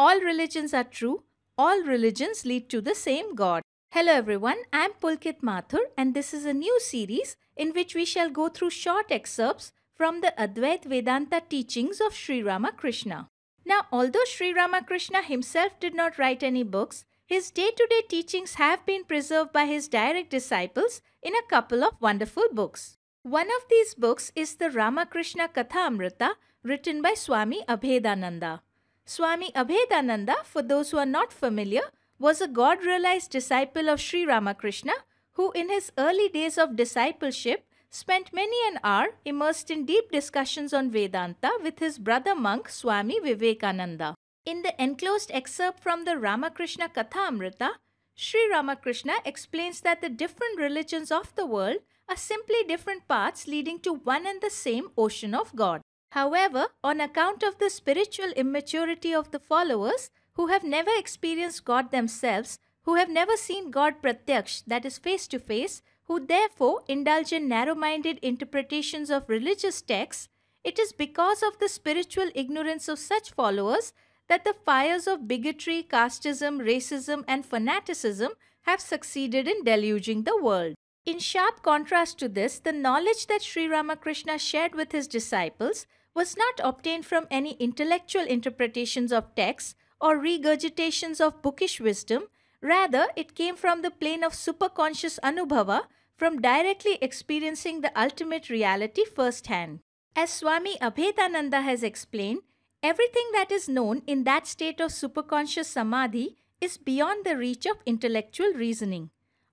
All religions are true. All religions lead to the same God. Hello everyone, I am Pulkit Mathur and this is a new series in which we shall go through short excerpts from the Advaita Vedanta teachings of Sri Ramakrishna. Now, although Sri Ramakrishna himself did not write any books, his day-to-day teachings have been preserved by his direct disciples in a couple of wonderful books. One of these books is the Ramakrishna Kathamrita, written by Swami Abhedananda. Swami Abhedananda, for those who are not familiar, was a God-realized disciple of Sri Ramakrishna who in his early days of discipleship spent many an hour immersed in deep discussions on Vedanta with his brother monk Swami Vivekananda. In the enclosed excerpt from the Ramakrishna Kathamrita, Sri Ramakrishna explains that the different religions of the world are simply different paths leading to one and the same ocean of God. However, on account of the spiritual immaturity of the followers who have never experienced God themselves, who have never seen God Pratyaksha, that is face to face, who therefore indulge in narrow-minded interpretations of religious texts, it is because of the spiritual ignorance of such followers that the fires of bigotry, casteism, racism and fanaticism have succeeded in deluging the world. In sharp contrast to this, the knowledge that Sri Ramakrishna shared with his disciples was not obtained from any intellectual interpretations of texts or regurgitations of bookish wisdom. Rather, it came from the plane of superconscious anubhava, from directly experiencing the ultimate reality firsthand. As Swami Abhedananda has explained, everything that is known in that state of superconscious samadhi is beyond the reach of intellectual reasoning.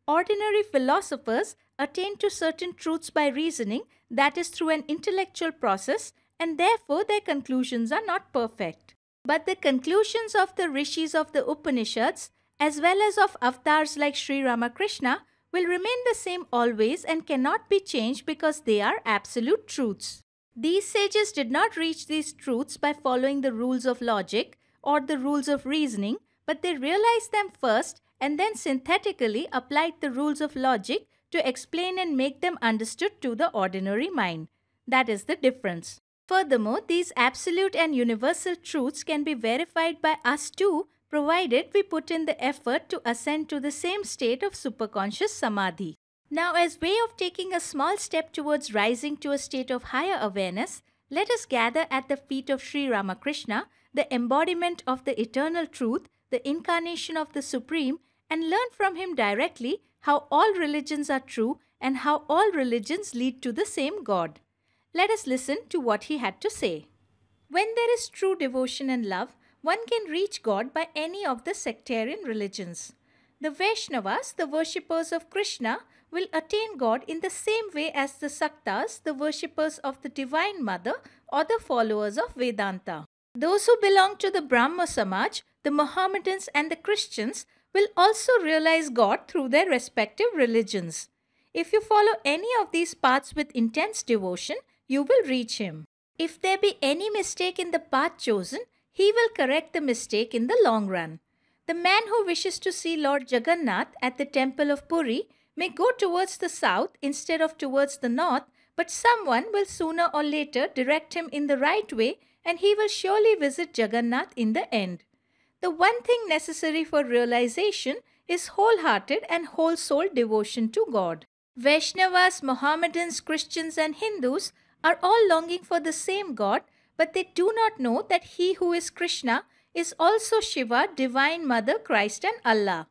Ordinary philosophers attain to certain truths by reasoning, that is through an intellectual process, and therefore their conclusions are not perfect. But the conclusions of the rishis of the Upanishads, as well as of avatars like Sri Ramakrishna, will remain the same always and cannot be changed because they are absolute truths. These sages did not reach these truths by following the rules of logic or the rules of reasoning, but they realized them first and then synthetically applied the rules of logic to explain and make them understood to the ordinary mind. That is the difference. Furthermore, these absolute and universal truths can be verified by us too, provided we put in the effort to ascend to the same state of superconscious samadhi. Now, as way of taking a small step towards rising to a state of higher awareness, let us gather at the feet of Sri Ramakrishna, the embodiment of the eternal truth, the incarnation of the Supreme, and learn from him directly how all religions are true and how all religions lead to the same God. Let us listen to what he had to say. When there is true devotion and love, one can reach God by any of the sectarian religions. The Vaishnavas, the worshippers of Krishna, will attain God in the same way as the Saktas, the worshippers of the Divine Mother or the followers of Vedanta. Those who belong to the Brahma Samaj, the Mohammedans and the Christians will also realize God through their respective religions. If you follow any of these paths with intense devotion, you will reach him. If there be any mistake in the path chosen, he will correct the mistake in the long run. The man who wishes to see Lord Jagannath at the temple of Puri may go towards the south instead of towards the north, but someone will sooner or later direct him in the right way and he will surely visit Jagannath in the end. The one thing necessary for realization is wholehearted and whole-souled devotion to God. Vaishnavas, Mohammedans, Christians and Hindus are all longing for the same God, but they do not know that he who is Krishna is also Shiva, Divine Mother, Christ and Allah.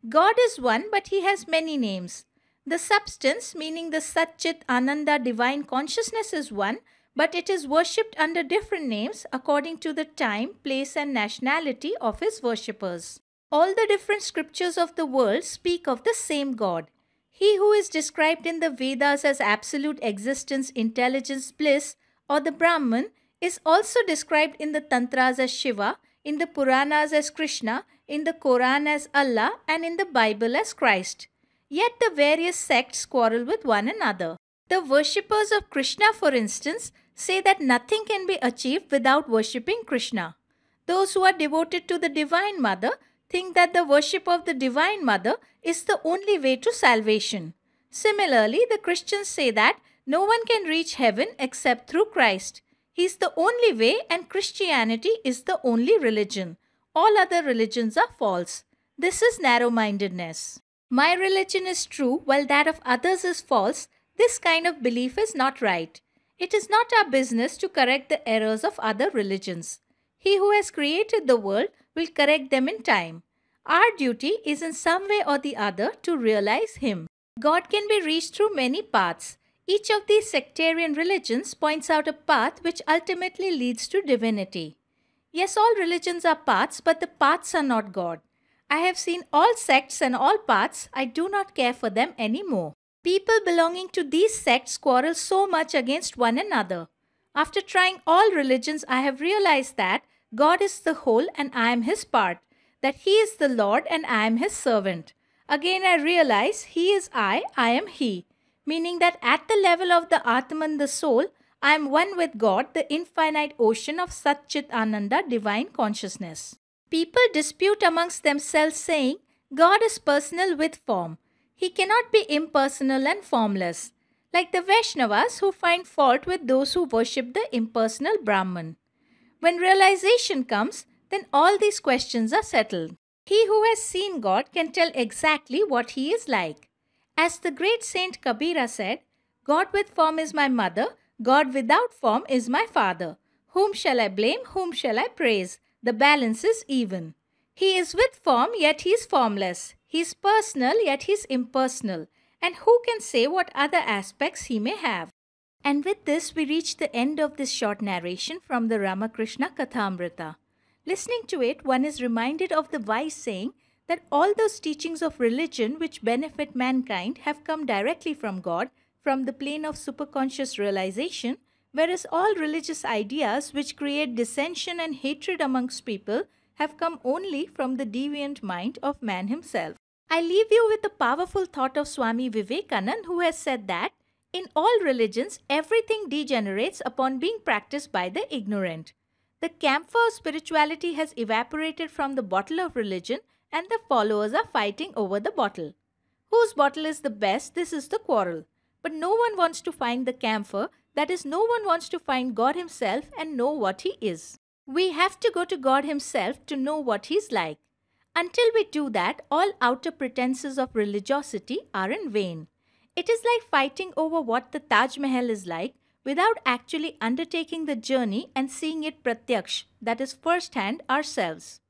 God is one, but he has many names. The substance, meaning the Sat-Chit-Ananda Divine Consciousness, is one, but it is worshipped under different names according to the time, place and nationality of his worshippers. All the different scriptures of the world speak of the same God. He who is described in the Vedas as absolute existence, intelligence, bliss, or the Brahman, is also described in the Tantras as Shiva, in the Puranas as Krishna, in the Quran as Allah, and in the Bible as Christ. Yet the various sects quarrel with one another. The worshippers of Krishna, for instance, say that nothing can be achieved without worshipping Krishna. Those who are devoted to the Divine Mother think that the worship of the Divine Mother is the only way to salvation. Similarly, the Christians say that no one can reach heaven except through Christ. He is the only way and Christianity is the only religion. All other religions are false. This is narrow-mindedness. My religion is true while that of others is false. This kind of belief is not right. It is not our business to correct the errors of other religions. He who has created the world will correct them in time. Our duty is in some way or the other to realize Him. God can be reached through many paths. Each of these sectarian religions points out a path which ultimately leads to divinity. Yes, all religions are paths, but the paths are not God. I have seen all sects and all paths. I do not care for them anymore. People belonging to these sects quarrel so much against one another. After trying all religions, I have realized that God is the whole and I am His part, that He is the Lord and I am His servant. Again, I realize He is I am He, meaning that at the level of the Atman, the soul, I am one with God, the infinite ocean of Sat-Chit-Ananda Divine Consciousness. People dispute amongst themselves saying, God is personal with form. He cannot be impersonal and formless, like the Vaishnavas who find fault with those who worship the impersonal Brahman. When realization comes, then all these questions are settled. He who has seen God can tell exactly what He is like. As the great Saint Kabira said, God with form is my mother, God without form is my father. Whom shall I blame, whom shall I praise? The balance is even. He is with form, yet he is formless. He is personal, yet he is impersonal. And who can say what other aspects he may have? And with this, we reach the end of this short narration from the Ramakrishna Kathamrita. Listening to it, one is reminded of the wise saying that all those teachings of religion which benefit mankind have come directly from God, from the plane of superconscious realization, whereas all religious ideas which create dissension and hatred amongst people have come only from the deviant mind of man himself. I leave you with the powerful thought of Swami Vivekananda, who has said that in all religions, everything degenerates upon being practiced by the ignorant. The camphor of spirituality has evaporated from the bottle of religion and the followers are fighting over the bottle. Whose bottle is the best? This is the quarrel. But no one wants to find the camphor, that is, no one wants to find God Himself and know what He is. We have to go to God Himself to know what He is like. Until we do that, all outer pretenses of religiosity are in vain. It is like fighting over what the Taj Mahal is like without actually undertaking the journey and seeing it Pratyaksha, that is first-hand ourselves.